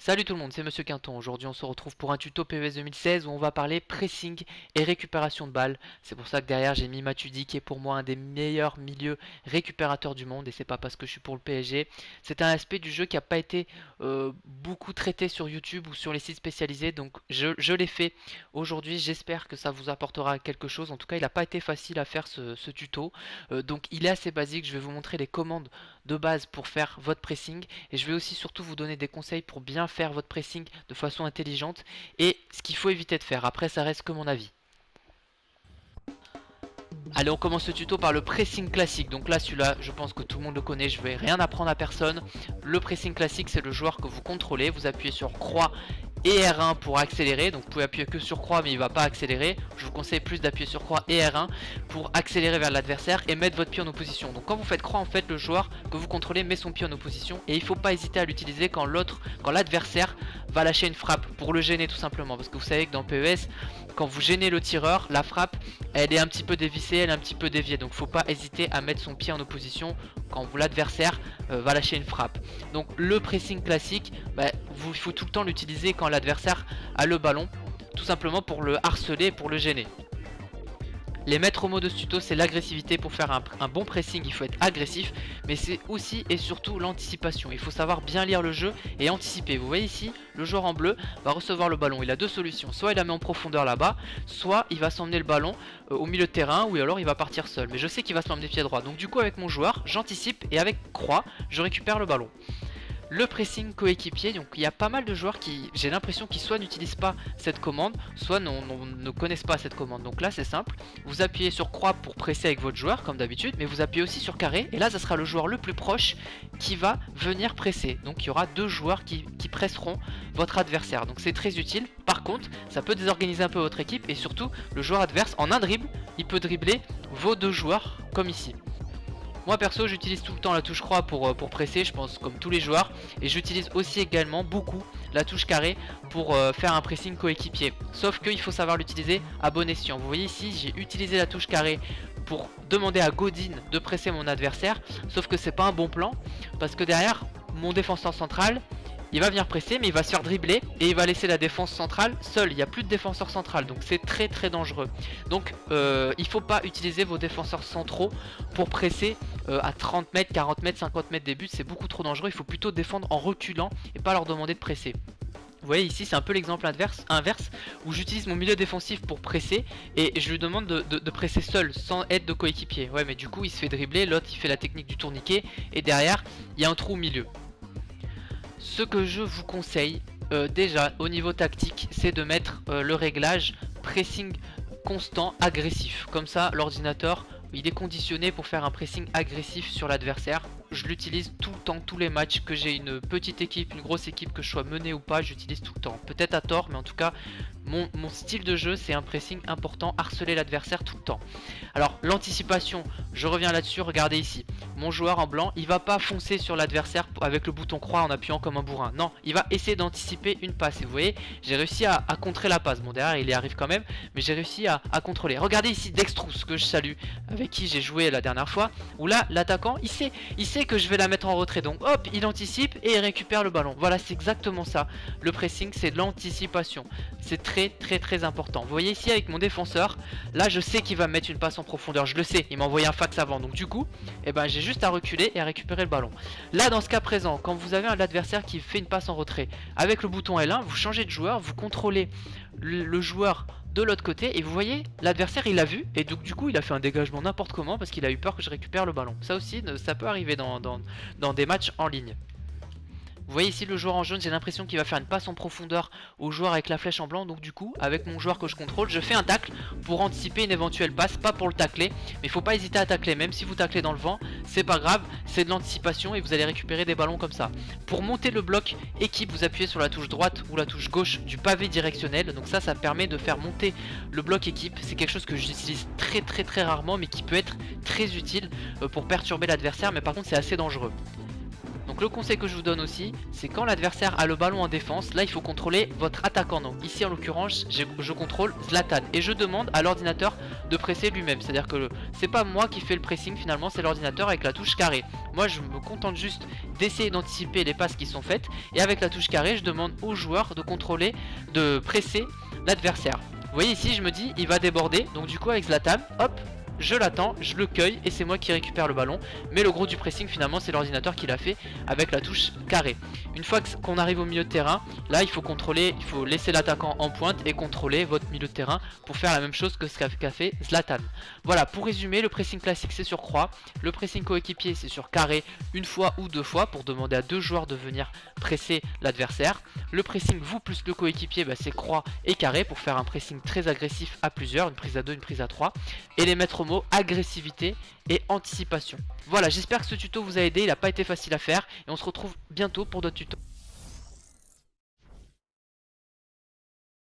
Salut tout le monde, c'est Monsieur Quinton. Aujourd'hui on se retrouve pour un tuto PES 2016 où on va parler pressing et récupération de balles. C'est pour ça que derrière j'ai mis Matuidi qui est pour moi un des meilleurs milieux récupérateurs du monde. Et c'est pas parce que je suis pour le PSG. C'est un aspect du jeu qui n'a pas été beaucoup traité sur YouTube ou sur les sites spécialisés. Donc je l'ai fait aujourd'hui, j'espère que ça vous apportera quelque chose. En tout cas il n'a pas été facile à faire ce tuto. Donc il est assez basique, je vais vous montrer les commandes de base pour faire votre pressing. Et je vais aussi surtout vous donner des conseils pour bien faire votre pressing de façon intelligente et ce qu'il faut éviter de faire. Après ça reste que mon avis. Allez, on commence ce tuto par le pressing classique. Donc là, celui-là, je pense que tout le monde le connaît, je vais rien apprendre à personne. Le pressing classique, c'est le joueur que vous contrôlez. Vous appuyez sur croix et R1 pour accélérer. Donc vous pouvez appuyer que sur croix mais il ne va pas accélérer. Je vous conseille plus d'appuyer sur croix et R1 pour accélérer vers l'adversaire et mettre votre pied en opposition. Donc quand vous faites croix, en fait, le joueur que vous contrôlez met son pied en opposition. Et il ne faut pas hésiter à l'utiliser quand l'adversaire va lâcher une frappe pour le gêner tout simplement. Parce que vous savez que dans PES, quand vous gênez le tireur, la frappe elle est un petit peu dévissée, elle est un petit peu déviée. Donc faut pas hésiter à mettre son pied en opposition quand l'adversaire va lâcher une frappe. Donc le pressing classique, il faut tout le temps l'utiliser quand l'adversaire a le ballon, tout simplement pour le harceler, pour le gêner. Les maîtres mots de ce tuto, c'est l'agressivité. Pour faire un bon pressing, il faut être agressif, mais c'est aussi et surtout l'anticipation. Il faut savoir bien lire le jeu et anticiper. Vous voyez ici, le joueur en bleu va recevoir le ballon. Il a deux solutions, soit il la met en profondeur là-bas, soit il va s'emmener le ballon au milieu de terrain, ou alors il va partir seul. Mais je sais qu'il va se l'emmener pied droit. Donc du coup avec mon joueur, j'anticipe et avec croix, je récupère le ballon. Le pressing coéquipier, donc il y a pas mal de joueurs qui, j'ai l'impression qu'ils soit n'utilisent pas cette commande, soit ne connaissent pas cette commande. Donc là c'est simple, vous appuyez sur croix pour presser avec votre joueur comme d'habitude, mais vous appuyez aussi sur carré, et là ça sera le joueur le plus proche qui va venir presser. Donc il y aura deux joueurs qui presseront votre adversaire, donc c'est très utile. Par contre, ça peut désorganiser un peu votre équipe, et surtout le joueur adverse en un dribble, il peut dribbler vos deux joueurs comme ici. Moi perso j'utilise tout le temps la touche croix pour presser, je pense comme tous les joueurs. Et j'utilise aussi également beaucoup la touche carré pour faire un pressing coéquipier. Sauf qu'il faut savoir l'utiliser à bon escient. Vous voyez ici j'ai utilisé la touche carré pour demander à Godin de presser mon adversaire. Sauf que c'est pas un bon plan, parce que derrière mon défenseur central il va venir presser, mais il va se faire dribbler et il va laisser la défense centrale seule. Il n'y a plus de défenseur central, donc c'est très très dangereux. Donc il faut pas utiliser vos défenseurs centraux pour presser à 30 mètres, 40 mètres, 50 mètres des buts. C'est beaucoup trop dangereux. Il faut plutôt défendre en reculant et pas leur demander de presser. Vous voyez ici c'est un peu l'exemple inverse où j'utilise mon milieu défensif pour presser et je lui demande de presser seul sans aide de coéquipier. Ouais, mais du coup il se fait dribbler, l'autre il fait la technique du tourniquet et derrière il y a un trou au milieu. Ce que je vous conseille déjà au niveau tactique, c'est de mettre le réglage pressing constant agressif. Comme ça l'ordinateur il est conditionné pour faire un pressing agressif sur l'adversaire. Je l'utilise tout le temps, tous les matchs, que j'ai une petite équipe, une grosse équipe, que je sois mené ou pas, j'utilise tout le temps. Peut-être à tort, mais en tout cas, mon style de jeu, c'est un pressing important, harceler l'adversaire tout le temps. Alors, l'anticipation, je reviens là-dessus, regardez ici. Mon joueur en blanc, il va pas foncer sur l'adversaire avec le bouton croix en appuyant comme un bourrin. Non, il va essayer d'anticiper une passe. Et vous voyez, j'ai réussi à contrer la passe. Bon, derrière, il y arrive quand même, mais j'ai réussi à contrôler. Regardez ici Dextrous, que je salue, avec qui j'ai joué la dernière fois, où là, l'attaquant, il sait que je vais la mettre en retrait. Donc, hop, il anticipe et il récupère le ballon. Voilà, c'est exactement ça. Le pressing, c'est de l'anticipation. C'est très important. Vous voyez ici avec mon défenseur, là, je sais qu'il va me mettre une passe en profondeur. Je le sais, il m'a envoyé un fax avant. Donc, du coup, j'ai juste à reculer et à récupérer le ballon. Là, dans ce cas présent, quand vous avez un adversaire qui fait une passe en retrait, avec le bouton L1, vous changez de joueur, vous contrôlez le joueur de l'autre côté et vous voyez l'adversaire il l'a vu et donc du coup il a fait un dégagement n'importe comment parce qu'il a eu peur que je récupère le ballon. Ça aussi ça peut arriver dans des matchs en ligne. Vous voyez ici le joueur en jaune, j'ai l'impression qu'il va faire une passe en profondeur au joueur avec la flèche en blanc. Donc du coup avec mon joueur que je contrôle, je fais un tacle pour anticiper une éventuelle passe, pas pour le tacler. Mais il faut pas hésiter à tacler, même si vous taclez dans le vent, c'est pas grave, c'est de l'anticipation et vous allez récupérer des ballons comme ça. Pour monter le bloc équipe, vous appuyez sur la touche droite ou la touche gauche du pavé directionnel. Donc ça permet de faire monter le bloc équipe. C'est quelque chose que j'utilise très rarement mais qui peut être très utile pour perturber l'adversaire, mais par contre c'est assez dangereux. Donc le conseil que je vous donne aussi, c'est quand l'adversaire a le ballon en défense, là il faut contrôler votre attaquant. Donc ici en l'occurrence je contrôle Zlatan et je demande à l'ordinateur de presser lui-même. C'est-à-dire que c'est pas moi qui fais le pressing finalement, c'est l'ordinateur avec la touche carré. Moi je me contente juste d'essayer d'anticiper les passes qui sont faites et avec la touche carré je demande au joueur de contrôler, de presser l'adversaire. Vous voyez ici je me dis il va déborder, donc du coup avec Zlatan, hop, je l'attends, je le cueille et c'est moi qui récupère le ballon. Mais le gros du pressing finalement c'est l'ordinateur qui l'a fait avec la touche carré. Une fois qu'on arrive au milieu de terrain, là il faut contrôler, il faut laisser l'attaquant en pointe et contrôler votre milieu de terrain pour faire la même chose que ce qu'a fait Zlatan. Voilà, pour résumer, le pressing classique c'est sur croix, le pressing coéquipier c'est sur carré une fois ou deux fois pour demander à deux joueurs de venir presser l'adversaire. Le pressing vous plus le coéquipier c'est croix et carré pour faire un pressing très agressif à plusieurs, une prise à 2, une prise à 3. Et les maîtres mots agressivité et anticipation. Voilà, j'espère que ce tuto vous a aidé, il n'a pas été facile à faire et on se retrouve bientôt pour d'autres tutos.